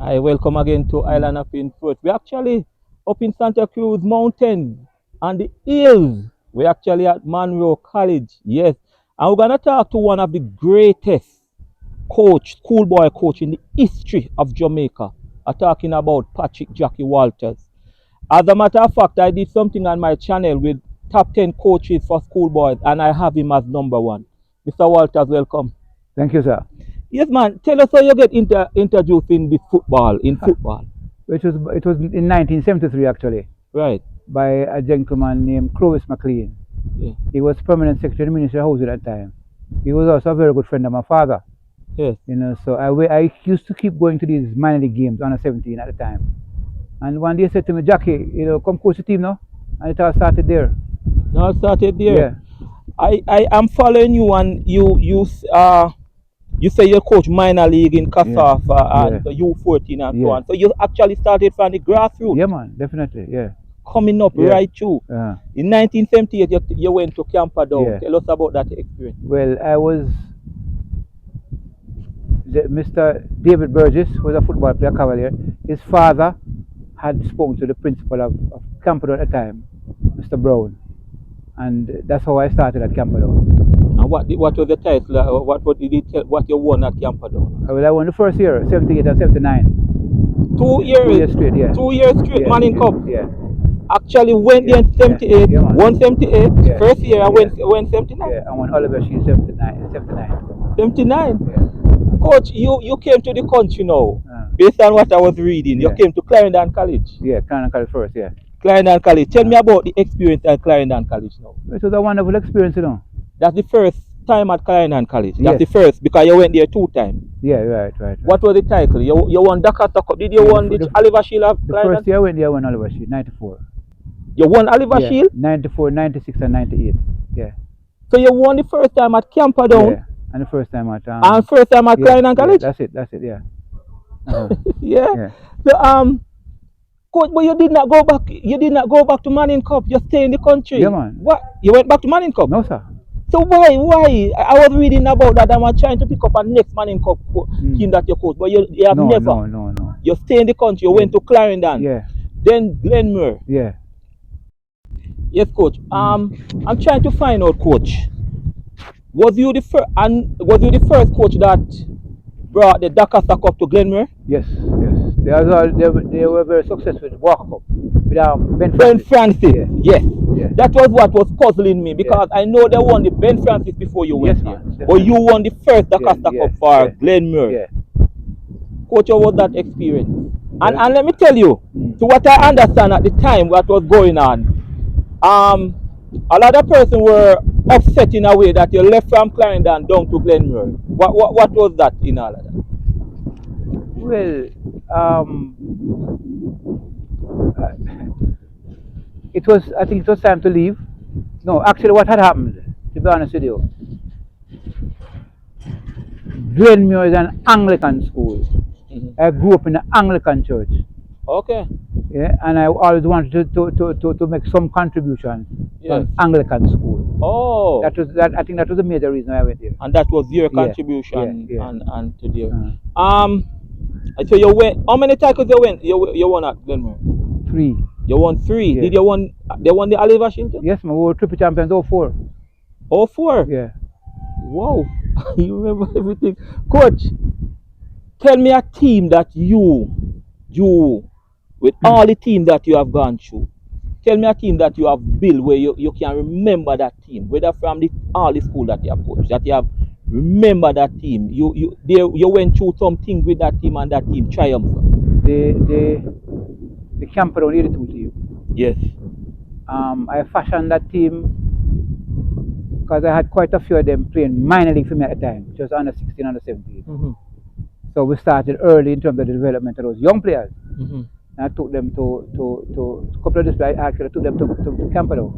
I welcome again to Island of Input. We're actually up in Santa Cruz Mountain on the hills. We're actually at Monroe College, yes. And we're going to talk to one of the greatest schoolboy coach in the history of Jamaica. I'm talking about Patrick Jackie Walters. As a matter of fact, I did something on my channel with top 10 coaches for schoolboys, and I have him as number one. Mr. Walters, welcome. Thank you, sir. Yes, man. Tell us how you get introduced in this football. It was in 1973 actually, Right. by a gentleman named Clovis McLean. Yeah. He was permanent secretary of the Ministry of Housing at that time. He was also a very good friend of my father. Yes. So I used to keep going to these minor league games, under 17 at the time. And one day he said to me, Jackie, come coach the team now. And it all started there. Now started there. Yeah. I am following you, and you say you coach minor league in Kasafa and the U14 and so on. So you actually started from the grassroots. Yeah, man, definitely. Yeah. Coming up right through. Uh-huh. In 1978, you went to Camperdown. Yeah. Tell us about that experience. Well, Mr. David Burgess was a football player, Cavalier. His father had spoken to the principal of Camperdown at the time, Mr. Brown. And that's how I started at Camperdown. And what was the title? What you won at Camperdown? Well, I won the first year, 78 and 79. 2 years? 2 years straight, yeah. 2 years straight, Manning Cup? Yeah. Actually went there in 78, won 78, first year I went 79. Yeah, I won Oliver Shield 79. 79? Yeah. Coach, you came to the country now, based on what I was reading. You came to Clarendon College. Yeah, Clarendon College first, yeah. Clarendon College. Tell me about the experience at Clarendon College now. It was a wonderful experience, That's the first time at Clarendon College. That's the first, because you went there 2 times. Yeah, right. What was the title? You won Dakota Cup. Did you won the Oliver Shield of Clarendon? The first year I went there, I won Oliver Shield, 94. You won Oliver Shield? 94, 96 and 98. Yeah. So you won the first time at Camperdown? Yeah, and the first time at and first time at Clarendon College? That's it, yeah. Yeah. So coach, but you did not go back. You did not go back to Manning Cup. You stay in the country. Yeah, man. What? You went back to Manning Cup? No, sir. So why? I was reading about that. I was trying to pick up a next Manning Cup team that you coach, but you have never. No. You stay in the country. You went to Clarendon. Yeah. Then Glenmuir. Yeah. Yes, coach. I'm trying to find out, coach. Was you the first? And was you the first coach that brought the Dakota Cup to Glenmuir? Yes. They were very successful with the Walker Cup with Ben Francis. Yes. Yeah. That was what was puzzling me, because I know they won the Ben Francis before you went there. Definitely. But you won the first Dakota Cup for Glenmuir. Yeah. Coach, how was that experience? And let me tell you, to what I understand at the time what was going on, a lot of persons were upset in a way that you left from Clarendon down to Glenmuir. What was that in all of that? Well, I think it was time to leave. No, actually what had happened, to be honest with you, Glenmuir is an Anglican school. I grew up in an Anglican church. Okay. Yeah, and I always wanted to make some contribution to an Anglican school. Oh. I think that was the major reason I went there. And that was your contribution and to there. So you went. How many titles you won at Glenmuir? 3. You won 3. Yeah. Did you won? They won the Oliver Shield? Yes, we were triple champions 04. 04? Yeah. Wow. You remember everything. Coach, tell me a team that you with all the teams that you have gone through, tell me a team that you have built where you can remember that team, whether from all the school that you have coached, that you have remember that team. You went through some things with that team and that team triumphed. The Camperdown 82 team. Yes. I fashioned that team because I had quite a few of them playing minor league for me at the time, which was under 16, under 17. So we started early in terms of the development of those young players. And I took them to a couple of displays. I actually took them to Camperdown.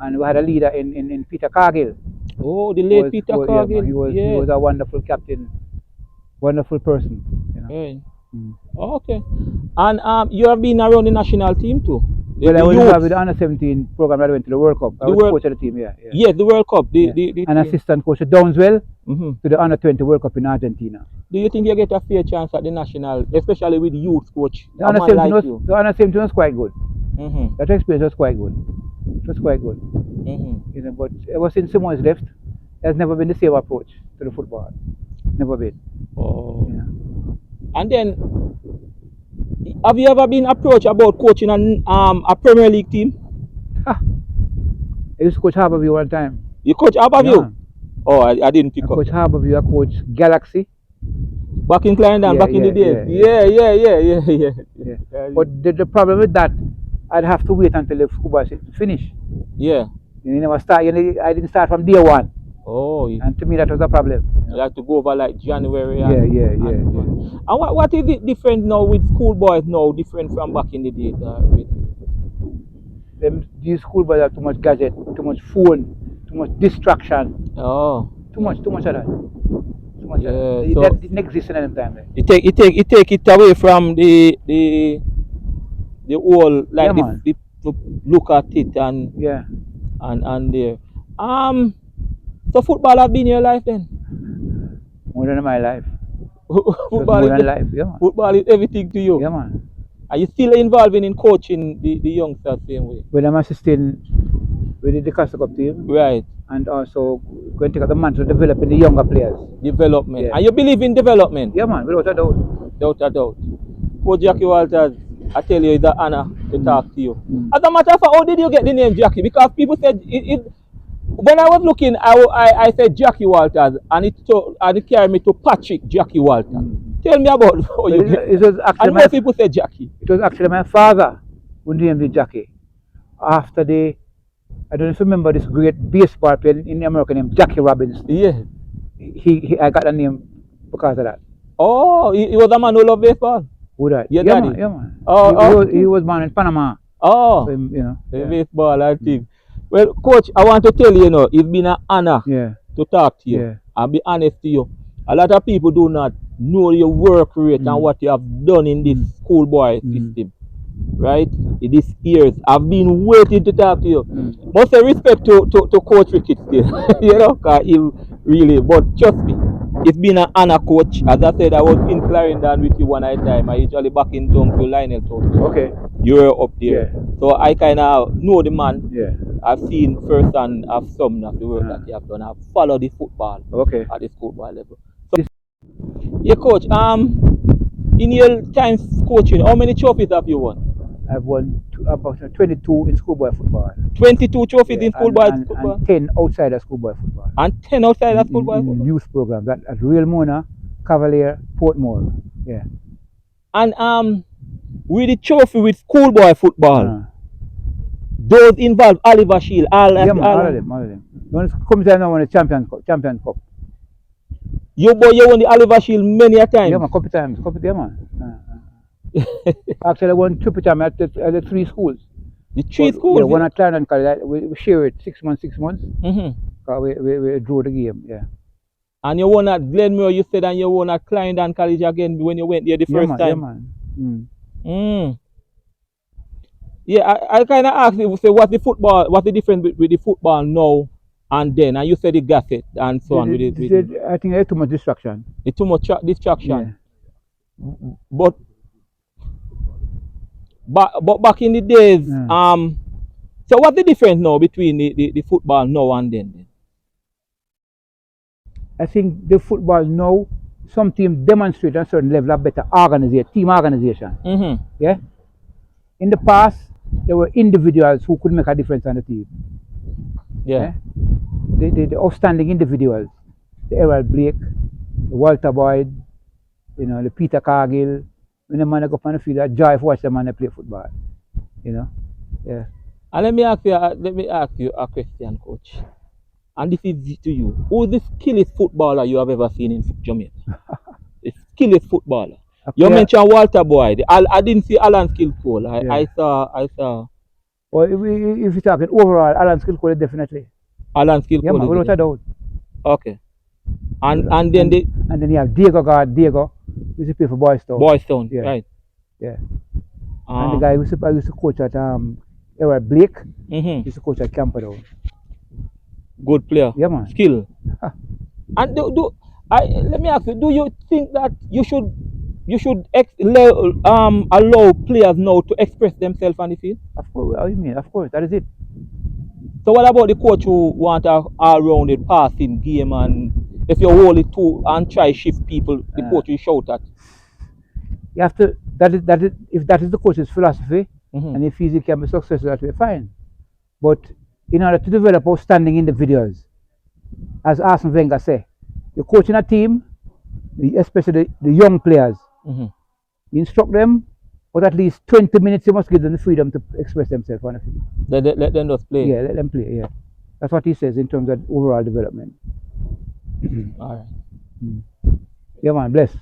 And we had a leader in Peter Cargill. Oh, the late Peter Cargill. He was a wonderful captain, wonderful person. Okay. And you have been around the national team too? Well, I was involved with the under 17 program that went to the World Cup. I was coach of the team, Yes, the World Cup. An assistant coach at Downswell, to the Under-20 World Cup in Argentina. Do you think you get a fair chance at the national, especially with youth coach? The Under-17 was quite good. That experience was quite good. It was quite good. You know, but ever since Simon's left, there's never been the same approach to the football. Never been. Oh. Yeah. And then, have you ever been approached about coaching a Premier League team? I used to coach Harborview one time. You coach Harborview? Yeah. Oh, I didn't pick up. I coach Harborview, I coach Galaxy. Back in Clarendon, back in the days. Yeah. But the problem with that, I'd have to wait until the Schoolboy finish. Yeah. You never start. I didn't start from day one. Oh. And to me, that was a problem. You have to go over like January. Yeah. And what is it different now with Schoolboys now, different from back in the days? These schoolboys have too much gadget, too much phone, too much distraction. Oh. Too much of that. Too much of that. So That didn't exist in any time. You take it away from the whole like the look at it and there. So football have been your life then? More than my life. Football more than life, yeah, man. Football is everything to you. Yeah, man. Are you still involved in coaching the youngsters same way? Well, I'm assisting with the Costa Cup team. Right. And also going to take the mantle developing the younger players. Development. Yeah. And you believe in development? Yeah, man, without a doubt. Without a doubt. Coach Jackie Walters, I tell you, it's an honor to talk to you. As a matter of fact, how did you get the name Jackie? Because people said when I was looking, I said Jackie Walters, and it carried me to Patrick Jackie Walters. Tell me about how you get it. And most people say Jackie. It was actually my father who named me Jackie. After I don't know if you remember this great baseball player in America named Jackie Robinson. Yeah. I got the name because of that. Oh, he was a man who loved baseball? Who that? Your yeah, daddy? Man, yeah, man. Oh, he was born in Panama. Oh. So, you know. Baseball, I think. Well, Coach, I want to tell you, it's been an honor to talk to you. Yeah. I'll be honest to you. A lot of people do not know your work rate and what you have done in this schoolboy system. Right? In these years. I've been waiting to talk to you. Must say respect to Coach Rickett still. You know, because he really, but trust me, it's been an honor, Coach. As I said, I was in Clarendon with you one at a time. I usually back in town to Lionel Town. Okay. You were up there. Yeah. So I kind of know the man. Yeah. I've seen firsthand of some of the work that you have done. I've followed the football at the schoolboy level. So, yeah, Coach, in your time coaching, how many trophies have you won? I've won about 22 in schoolboy football. 22 trophies in schoolboy football? And 10 outside of schoolboy football. And 10 outside of schoolboy football? In youth programs at Real Mona, Cavalier, Portmore. Yeah. And with the trophy with schoolboy football, those involve Oliver Shield, all of them. When come time now, won the champion cup. You won the Oliver Shield many a time. Yeah, man, couple times, man. Actually, I won triple time at the 3 schools. The 3 schools? Yeah, one at Clarendon College. We share it 6 months. We drew the game, yeah. And you won at Glenmuir, you said, and you won at Clarendon College again when you went there the first time? Yeah, man. Yeah, I kind of asked you, say, what's the difference with the football now and then? And you said the G.O.A.T and so on. I think there's too much distraction. It's too much distraction. Yeah. But back in the days, so what's the difference now between the football now and then? I think the football now, some teams demonstrate a certain level of better team organization. Yeah. In the past, there were individuals who could make a difference on the team. Yeah. The outstanding individuals, the Errol Blake, the Walter Boyd, the Peter Cargill. When the man go up on the field, I joy to watch the man play football. Yeah. And let me ask you a question, Coach. And this is to you. Who's the skillest footballer you have ever seen in Jamaica? The skillest footballer. Okay. You mentioned Walter Boyd. I didn't see Alan Skillcole. I saw. Well, if you're talking overall, Alan Skillcole definitely. Alan Skillcole. Yeah, man, without a doubt. Okay. And then you have Diego. He used to play for Boys Town. Yeah. Right. Yeah. And the guy used to coach at Errol Blake. He used to coach at Camperdown. Good player. Yeah, man. Skill. And let me ask you, do you think that you should allow players now to express themselves on the field? Of course, how you mean? Of course, that is it. So what about the coach who want a all-rounded passing game, and if you hold it to and try shift people, the Uh, coach will shout at? you have to. That is. If that is the coach's philosophy, Mm-hmm. and if he can be successful, that way, fine. But in order to develop outstanding individuals, as Arsene Wenger say, you're coaching a team, especially the young players. Mm-hmm. You instruct them, but at least 20 minutes you must give them the freedom to express themselves on the field. Let them just play. Yeah, let them play. Yeah, that's what he says in terms of overall development. All right. Yeah, man, bless.